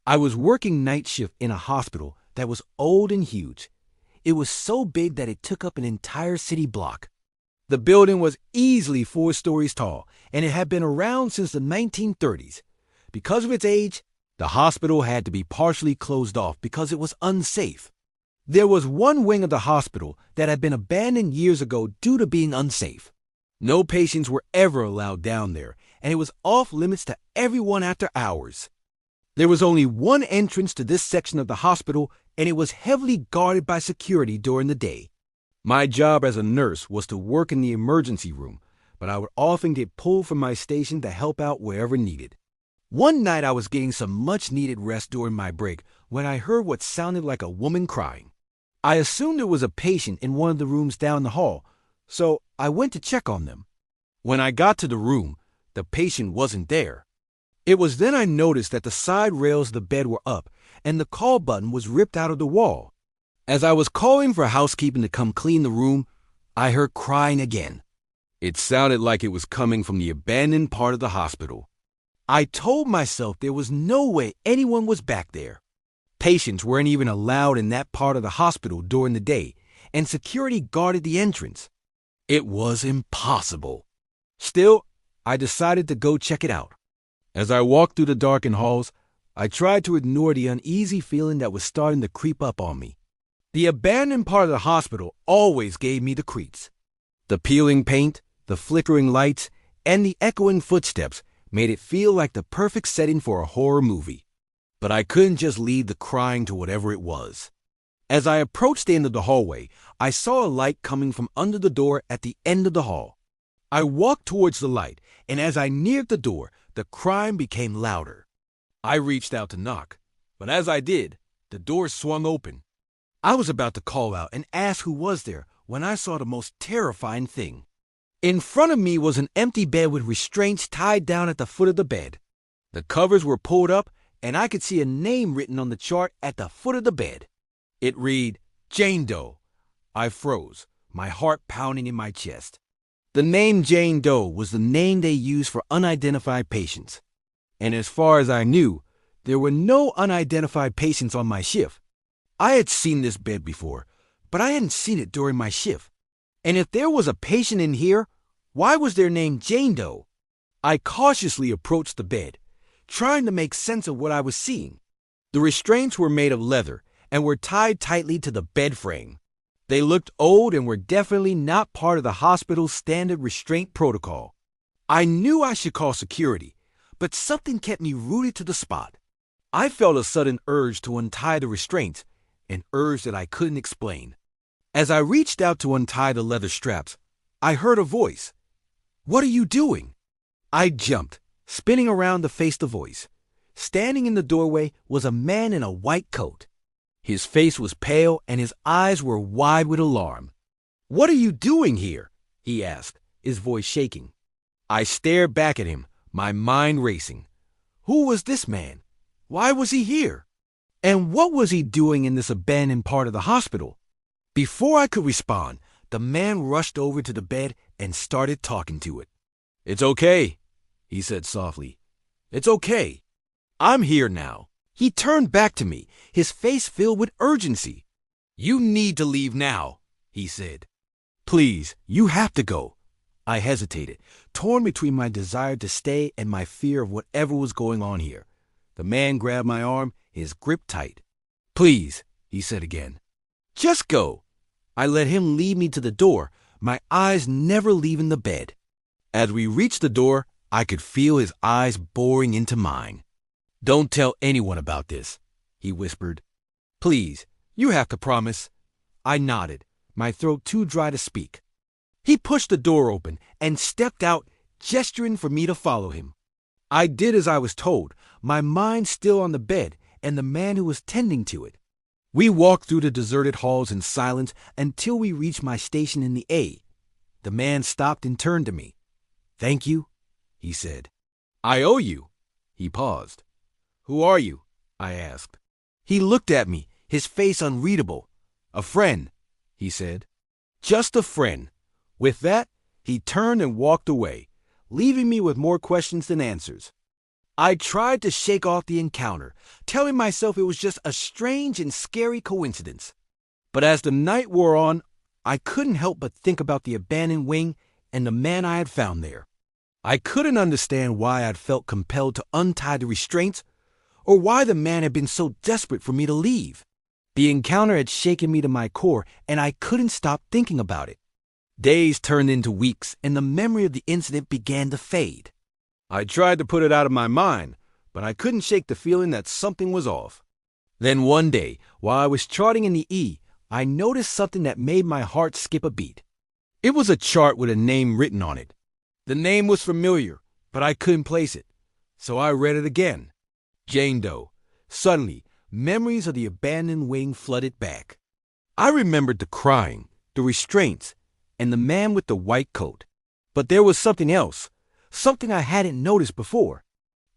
I was working night shift in a hospital that was old and huge. It was so big that it took up an entire city block. The building was easily 4 stories tall, and it had been around since the 1930s. Because of its age, the hospital had to be partially closed off because it was unsafe. There was one wing of the hospital that had been abandoned years ago due to being unsafe. No patients were ever allowed down there, and it was off limits to everyone after hours. There was only one entrance to this section of the hospital, and it was heavily guarded by security during the day. My job as a nurse was to work in the emergency room, but I would often get pulled from my station to help out wherever needed. One night I was getting some much-needed rest during my break when I heard what sounded like a woman crying. I assumed it was a patient in one of the rooms down the hall, so I went to check on them. When I got to the room, the patient wasn't there. It was then I noticed that the side rails of the bed were up and the call button was ripped out of the wall. As I was calling for housekeeping to come clean the room, I heard crying again. It sounded like it was coming from the abandoned part of the hospital. I told myself there was no way anyone was back there. Patients weren't even allowed in that part of the hospital during the day, and security guarded the entrance. It was impossible. Still, I decided to go check it out. As I walked through the darkened halls, I tried to ignore the uneasy feeling that was starting to creep up on me. The abandoned part of the hospital always gave me the creeps. The peeling paint, the flickering lights, and the echoing footsteps made it feel like the perfect setting for a horror movie. But I couldn't just leave the crying to whatever it was. As I approached the end of the hallway, I saw a light coming from under the door at the end of the hall. I walked towards the light, and as I neared the door, the crying became louder. I reached out to knock, but as I did, the door swung open. I was about to call out and ask who was there when I saw the most terrifying thing. In front of me was an empty bed with restraints tied down at the foot of the bed. The covers were pulled up, and I could see a name written on the chart at the foot of the bed. It read, Jane Doe. I froze, my heart pounding in my chest. The name Jane Doe was the name they used for unidentified patients. And as far as I knew, there were no unidentified patients on my shift. I had seen this bed before, but I hadn't seen it during my shift. And if there was a patient in here, why was their name Jane Doe? I cautiously approached the bed, trying to make sense of what I was seeing. The restraints were made of leather and were tied tightly to the bed frame. They looked old and were definitely not part of the hospital's standard restraint protocol. I knew I should call security, but something kept me rooted to the spot. I felt a sudden urge to untie the restraints, an urge that I couldn't explain. As I reached out to untie the leather straps, I heard a voice. "What are you doing?" I jumped, spinning around to face the voice. Standing in the doorway was a man in a white coat. His face was pale and his eyes were wide with alarm. "What are you doing here?" he asked, his voice shaking. I stared back at him, my mind racing. Who was this man? Why was he here? And what was he doing in this abandoned part of the hospital? Before I could respond, the man rushed over to the bed and started talking to it. "It's okay," he said softly. "It's okay. I'm here now." He turned back to me, his face filled with urgency. "You need to leave now," he said. "Please, you have to go." I hesitated, torn between my desire to stay and my fear of whatever was going on here. The man grabbed my arm, his grip tight. "Please," he said again. "Just go." I let him lead me to the door, my eyes never leaving the bed. As we reached the door, I could feel his eyes boring into mine. "Don't tell anyone about this," he whispered. "Please, you have to promise." I nodded, my throat too dry to speak. He pushed the door open and stepped out, gesturing for me to follow him. I did as I was told, my mind still on the bed and the man who was tending to it. We walked through the deserted halls in silence until we reached my station in the A. The man stopped and turned to me. "Thank you," he said. "I owe you." He paused. "Who are you?" I asked. He looked at me, his face unreadable. "A friend," he said. "Just a friend." With that, he turned and walked away, leaving me with more questions than answers. I tried to shake off the encounter, telling myself it was just a strange and scary coincidence. But as the night wore on, I couldn't help but think about the abandoned wing and the man I had found there. I couldn't understand why I'd felt compelled to untie the restraints or why the man had been so desperate for me to leave. The encounter had shaken me to my core, and I couldn't stop thinking about it. Days turned into weeks, and the memory of the incident began to fade. I tried to put it out of my mind, but I couldn't shake the feeling that something was off. Then one day, while I was charting in the E, I noticed something that made my heart skip a beat. It was a chart with a name written on it. The name was familiar, but I couldn't place it, so I read it again. Jane Doe. Suddenly, memories of the abandoned wing flooded back. I remembered the crying, the restraints, and the man with the white coat. But there was something else, something I hadn't noticed before.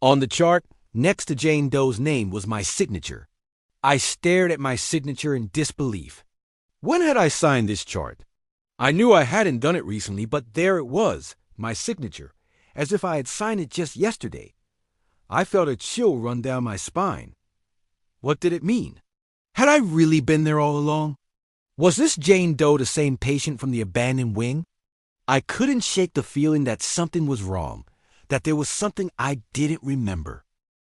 On the chart, next to Jane Doe's name was my signature. I stared at my signature in disbelief. When had I signed this chart? I knew I hadn't done it recently, but there it was, my signature, as if I had signed it just yesterday. I felt a chill run down my spine. What did it mean? Had I really been there all along? Was this Jane Doe the same patient from the abandoned wing? I couldn't shake the feeling that something was wrong, that there was something I didn't remember.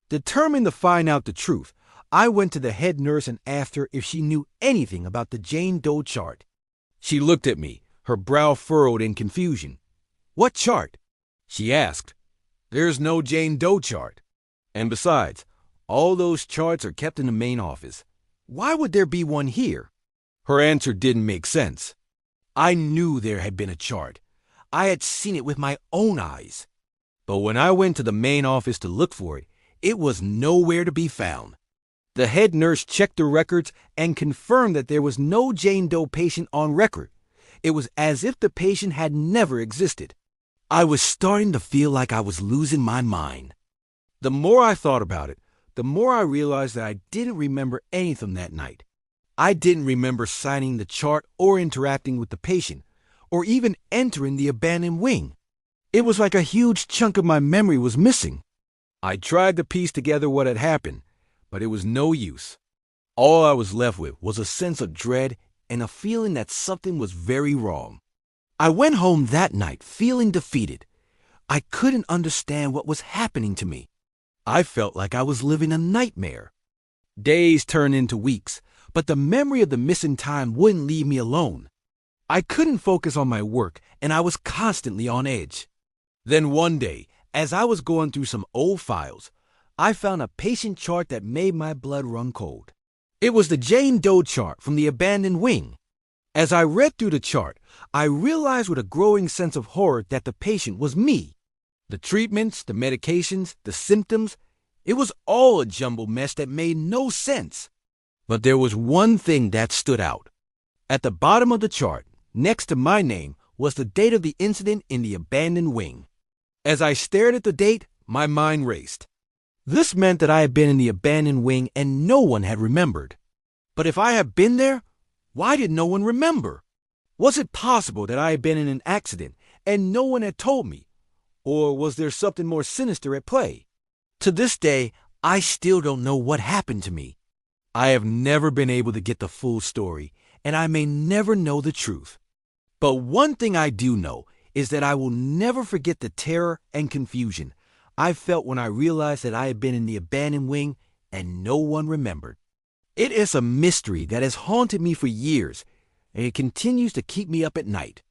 Determined to find out the truth, I went to the head nurse and asked her if she knew anything about the Jane Doe chart. She looked at me, her brow furrowed in confusion. "What chart?" she asked. "There's no Jane Doe chart. And besides, all those charts are kept in the main office. Why would there be one here?" Her answer didn't make sense. I knew there had been a chart. I had seen it with my own eyes. But when I went to the main office to look for it, it was nowhere to be found. The head nurse checked the records and confirmed that there was no Jane Doe patient on record. It was as if the patient had never existed. I was starting to feel like I was losing my mind. The more I thought about it, the more I realized that I didn't remember anything that night. I didn't remember signing the chart or interacting with the patient, or even entering the abandoned wing. It was like a huge chunk of my memory was missing. I tried to piece together what had happened, but it was no use. All I was left with was a sense of dread and a feeling that something was very wrong. I went home that night feeling defeated. I couldn't understand what was happening to me. I felt like I was living a nightmare. Days turned into weeks, but the memory of the missing time wouldn't leave me alone. I couldn't focus on my work, and I was constantly on edge. Then one day, as I was going through some old files, I found a patient chart that made my blood run cold. It was the Jane Doe chart from the abandoned wing. As I read through the chart, I realized with a growing sense of horror that the patient was me. The treatments, the medications, the symptoms, it was all a jumbled mess that made no sense. But there was one thing that stood out. At the bottom of the chart, next to my name, was the date of the incident in the abandoned wing. As I stared at the date, my mind raced. This meant that I had been in the abandoned wing and no one had remembered. But if I had been there, why did no one remember? Was it possible that I had been in an accident and no one had told me? Or was there something more sinister at play? To this day, I still don't know what happened to me. I have never been able to get the full story, and I may never know the truth. But one thing I do know is that I will never forget the terror and confusion I felt when I realized that I had been in the abandoned wing and no one remembered. It is a mystery that has haunted me for years, and it continues to keep me up at night.